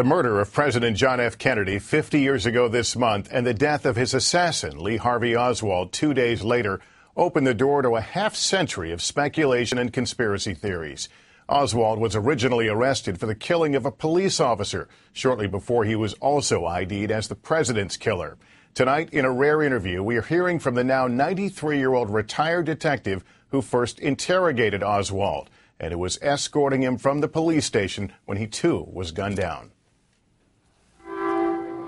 The murder of President John F. Kennedy 50 years ago this month and the death of his assassin, Lee Harvey Oswald, 2 days later, opened the door to a half-century of speculation and conspiracy theories. Oswald was originally arrested for the killing of a police officer shortly before he was also ID'd as the president's killer. Tonight, in a rare interview, we are hearing from the now 93-year-old retired detective who first interrogated Oswald and who was escorting him from the police station when he, too, was gunned down.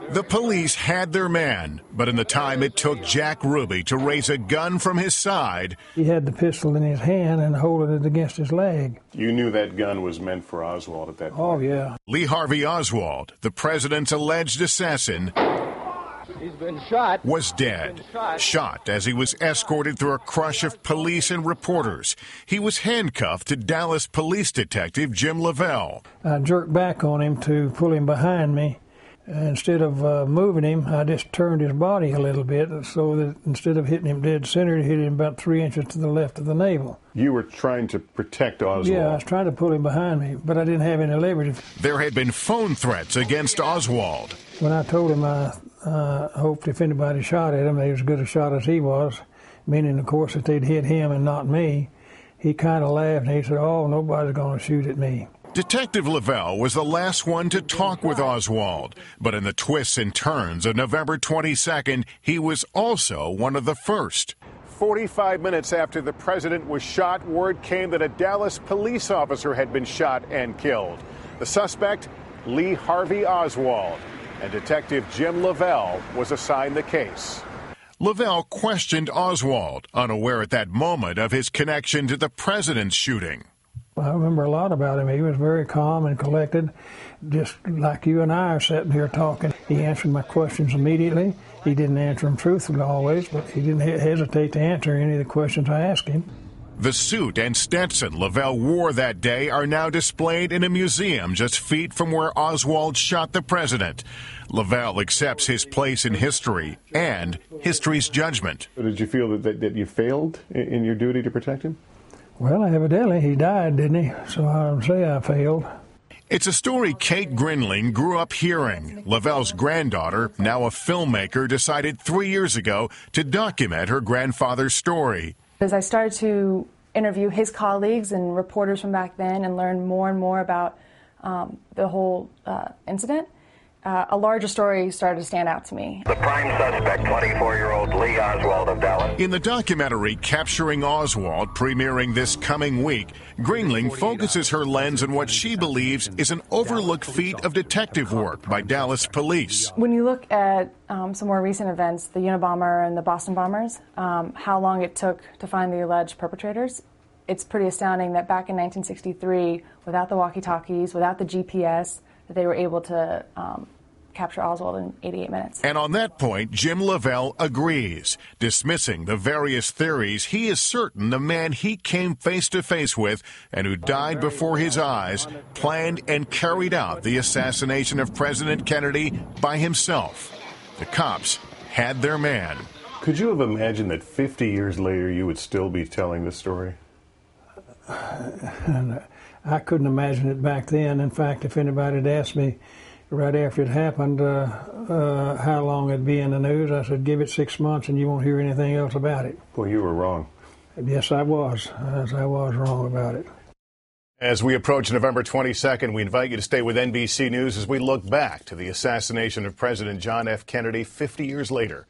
The police had their man, but in the time it took Jack Ruby to raise a gun from his side. He had the pistol in his hand and holding it against his leg. You knew that gun was meant for Oswald at that point? Oh, yeah. Lee Harvey Oswald, the president's alleged assassin, he's been shot. Was dead. Shot as he was escorted through a crush of police and reporters. He was handcuffed to Dallas police detective Jim Lavelle. I jerked back on him to pull him behind me. Instead of moving him, I just turned his body a little bit so that instead of hitting him dead center, it hit him about 3 inches to the left of the navel. You were trying to protect Oswald? Yeah, I was trying to pull him behind me, but I didn't have any leverage. There had been phone threats against Oswald. When I told him I hoped if anybody shot at him, they was as good a shot as he was, meaning, of course, that they'd hit him and not me, he kind of laughed and he said, "Oh, nobody's going to shoot at me." Detective Lavelle was the last one to talk with Oswald, but in the twists and turns of November 22nd, he was also one of the first. 45 minutes after the president was shot, word came that a Dallas police officer had been shot and killed. The suspect, Lee Harvey Oswald, and Detective Jim Lavelle was assigned the case. Lavelle questioned Oswald, unaware at that moment of his connection to the president's shooting. I remember a lot about him. He was very calm and collected, just like you and I are sitting here talking. He answered my questions immediately. He didn't answer them truthfully always, but he didn't hesitate to answer any of the questions I asked him. The suit and Stetson Lavelle wore that day are now displayed in a museum just feet from where Oswald shot the president. Lavelle accepts his place in history and history's judgment. Did you feel that you failed in your duty to protect him? Well, evidently he died, didn't he? So I would say I failed. It's a story Kate Grinling grew up hearing. Lavelle's granddaughter, now a filmmaker, decided 3 years ago to document her grandfather's story. As I started to interview his colleagues and reporters from back then and learn more and more about the whole incident, a larger story started to stand out to me. The prime suspect, 24-year-old Lee Oswald of Dallas. In the documentary Capturing Oswald, premiering this coming week, Gringling focuses her lens on what she believes is an overlooked feat of detective work by Dallas police. When you look at some more recent events, the Unabomber and the Boston bombers, how long it took to find the alleged perpetrators, it's pretty astounding that back in 1963, without the walkie-talkies, without the GPS, that they were able to capture Oswald in 88 minutes. And on that point, Jim Lavelle agrees. Dismissing the various theories, he is certain the man he came face-to-face with and who died before his eyes planned and carried out the assassination of President Kennedy by himself. The cops had their man. Could you have imagined that 50 years later you would still be telling this story? I couldn't imagine it back then. In fact, if anybody had asked me right after it happened how long it'd be in the news, I said, give it 6 months and you won't hear anything else about it. Well, you were wrong. Yes, I was. I was wrong about it. As we approach November 22nd, we invite you to stay with NBC News as we look back to the assassination of President John F. Kennedy 50 years later.